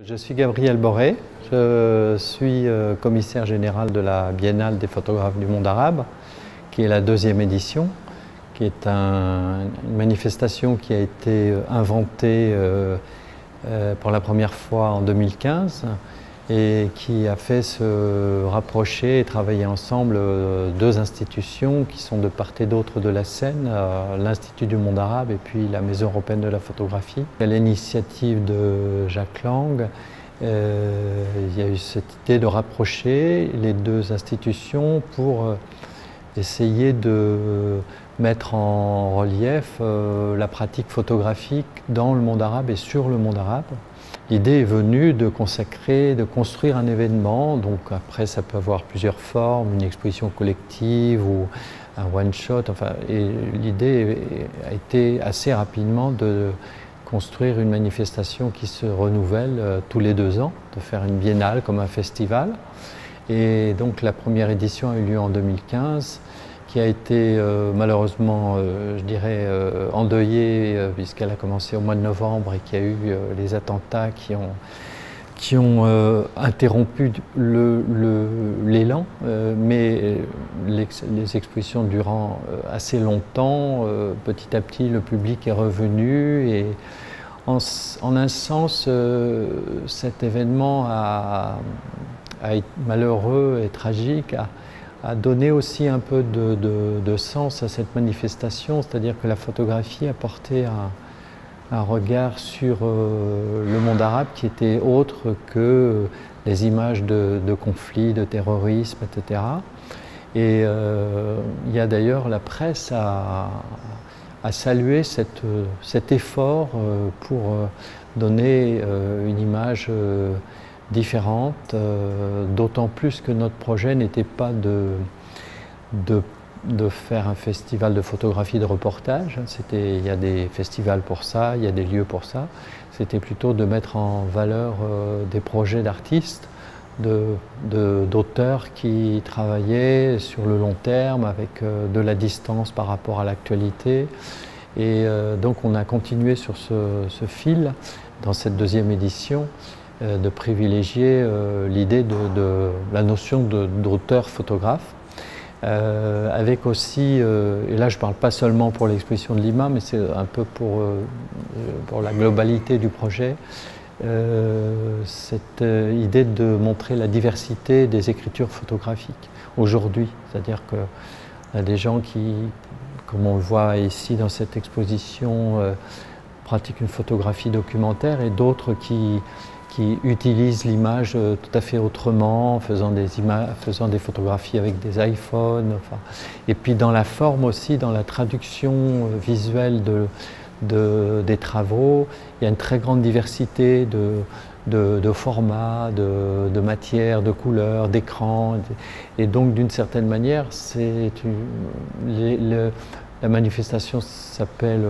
Je suis Gabriel Boré, je suis commissaire général de la Biennale des photographes du monde arabe, qui est la deuxième édition, qui est une manifestation qui a été inventée pour la première fois en 2015 et qui a fait se rapprocher et travailler ensemble deux institutions qui sont de part et d'autre de la Seine, l'Institut du monde arabe et puis la Maison européenne de la photographie. À l'initiative de Jacques Lang, il y a eu cette idée de rapprocher les deux institutions pour essayer de mettre en relief la pratique photographique dans le monde arabe et sur le monde arabe. L'idée est venue de consacrer, de construire un événement, donc après ça peut avoir plusieurs formes, une exposition collective ou un one-shot, enfin, et l'idée a été assez rapidement de construire une manifestation qui se renouvelle tous les 2 ans, de faire une biennale comme un festival. Et donc la première édition a eu lieu en 2015, qui a été malheureusement, je dirais, endeuillée puisqu'elle a commencé au mois de novembre et qu'il y a eu les attentats qui ont interrompu l'élan, mais les expositions durant assez longtemps, petit à petit le public est revenu et en un sens cet événement a été malheureux et tragique, a donné aussi un peu de sens à cette manifestation, c'est-à-dire que la photographie a porté un regard sur le monde arabe qui était autre que les images de conflits, de terrorisme, etc. Et il y a d'ailleurs la presse a salué cet effort pour donner une image différente, d'autant plus que notre projet n'était pas de faire un festival de photographie de reportage. Il y a des festivals pour ça, il y a des lieux pour ça. C'était plutôt de mettre en valeur des projets d'artistes, d'auteurs qui travaillaient sur le long terme avec de la distance par rapport à l'actualité. Et donc on a continué sur ce fil dans cette deuxième édition, de privilégier l'idée de la notion d'auteur photographe, avec aussi, et là je ne parle pas seulement pour l'exposition de Lima, mais c'est un peu pour la globalité du projet, cette idée de montrer la diversité des écritures photographiques aujourd'hui. C'est-à-dire qu'il y a des gens qui, comme on le voit ici dans cette exposition, pratiquent une photographie documentaire et d'autres qui utilisent l'image tout à fait autrement, faisant des photographies avec des iPhones. Enfin, et puis dans la forme aussi, dans la traduction visuelle des travaux, il y a une très grande diversité de formats, de matières, de couleurs, d'écrans. Et donc d'une certaine manière, la manifestation s'appelle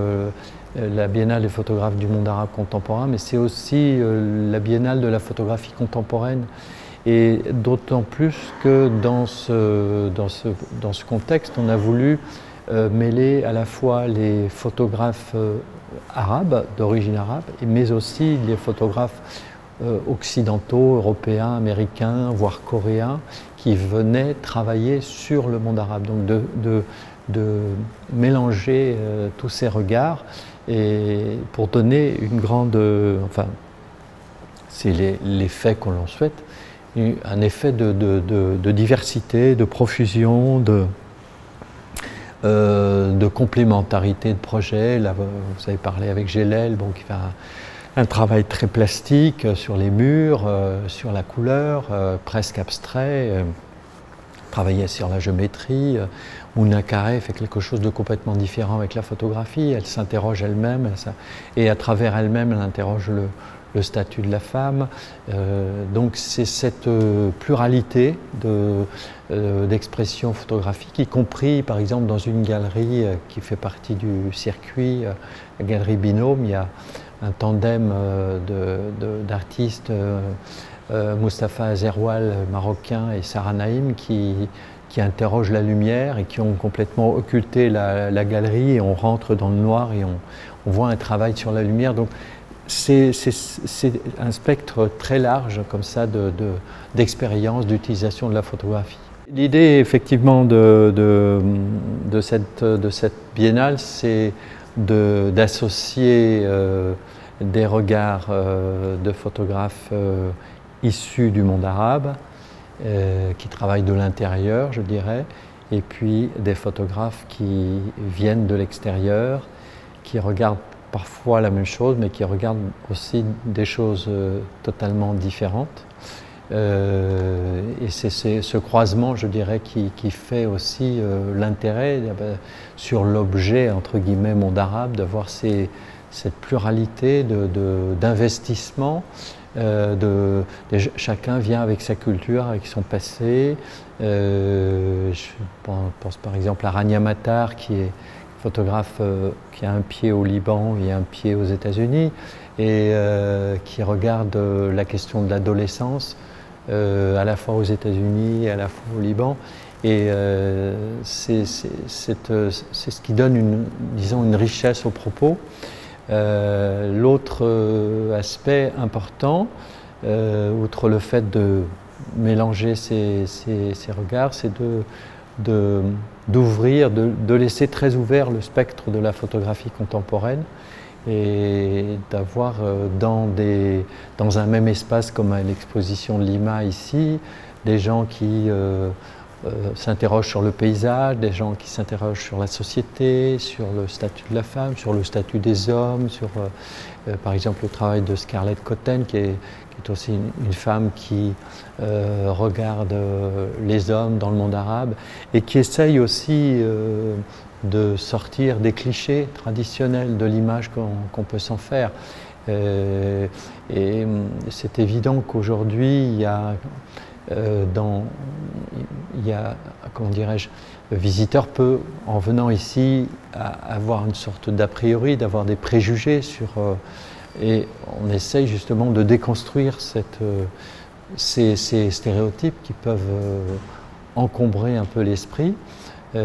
la Biennale des photographes du monde arabe contemporain, mais c'est aussi la Biennale de la photographie contemporaine. Et d'autant plus que dans ce contexte, on a voulu mêler à la fois les photographes arabes, d'origine arabe, mais aussi les photographes occidentaux, européens, américains, voire coréens, qui venaient travailler sur le monde arabe. Donc de mélanger tous ces regards et pour donner une grande, enfin c'est l'effet qu'on l'on souhaite, un effet de diversité, de profusion, de complémentarité de projet. Là, vous avez parlé avec Gélel, bon, qui fait un travail très plastique sur les murs, sur la couleur, presque abstrait. Travailler sur la géométrie. Mouna Carré fait quelque chose de complètement différent avec la photographie. Elle s'interroge elle-même et à travers elle-même, elle interroge le statut de la femme. Donc c'est cette pluralité d'expression photographique, y compris par exemple dans une galerie qui fait partie du circuit, la galerie Binôme. Il y a un tandem d'artistes, Mustapha Azerwal, marocain, et Sarah Naïm, qui interrogent la lumière et qui ont complètement occulté la galerie, et on rentre dans le noir et on voit un travail sur la lumière. Donc c'est un spectre très large comme ça d'expérience, d'utilisation de la photographie. L'idée effectivement de cette biennale, c'est d'associer des regards de photographes issus du monde arabe, qui travaillent de l'intérieur, je dirais, et puis des photographes qui viennent de l'extérieur, qui regardent parfois la même chose, mais qui regardent aussi des choses totalement différentes. Et c'est ce croisement, je dirais, qui fait aussi l'intérêt sur l'objet, entre guillemets, monde arabe, d'avoir cette pluralité d'investissement. Chacun vient avec sa culture, avec son passé. Je pense par exemple à Rania Matar, qui est photographe qui a un pied au Liban et un pied aux États-Unis, et qui regarde la question de l'adolescence à la fois aux États-Unis et à la fois au Liban. Et c'est ce qui donne disons une richesse au propos. L'autre aspect important, outre le fait de mélanger ces regards, c'est d'ouvrir, de laisser très ouvert le spectre de la photographie contemporaine et d'avoir dans un même espace comme à l'exposition de Lima ici, des gens qui s'interrogent sur le paysage, des gens qui s'interrogent sur la société, sur le statut de la femme, sur le statut des hommes, sur par exemple le travail de Scarlett Cotten qui est aussi une femme qui regarde les hommes dans le monde arabe et qui essaye aussi de sortir des clichés traditionnels de l'image qu'on peut s'en faire. Et c'est évident qu'aujourd'hui il y a comment dirais-je, le visiteur peut, en venant ici, avoir une sorte d'a priori, d'avoir des préjugés sur... et on essaye justement de déconstruire ces stéréotypes qui peuvent encombrer un peu l'esprit. Et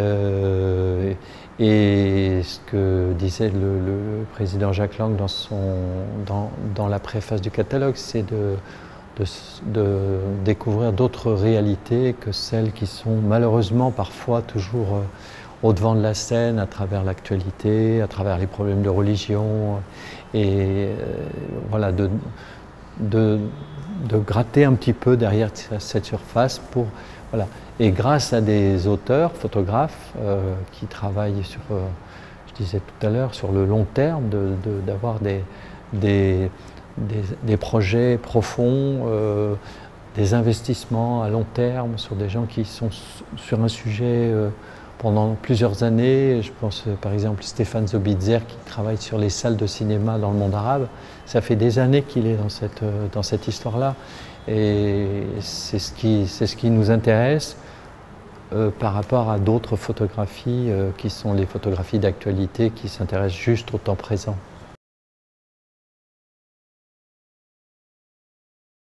ce que disait le président Jack Lang dans la préface du catalogue, c'est de découvrir d'autres réalités que celles qui sont malheureusement parfois toujours au devant de la scène à travers l'actualité, à travers les problèmes de religion, et voilà, de gratter un petit peu derrière cette surface pour, voilà. Et grâce à des auteurs, photographes qui travaillent sur, je disais tout à l'heure, sur le long terme, d'avoir des projets profonds, des investissements à long terme sur des gens qui sont sur un sujet pendant plusieurs années. Je pense par exemple Stéphane Zobitzer qui travaille sur les salles de cinéma dans le monde arabe. Ça fait des années qu'il est dans cette histoire-là. Et c'est ce qui nous intéresse par rapport à d'autres photographies qui sont les photographies d'actualité qui s'intéressent juste au temps présent.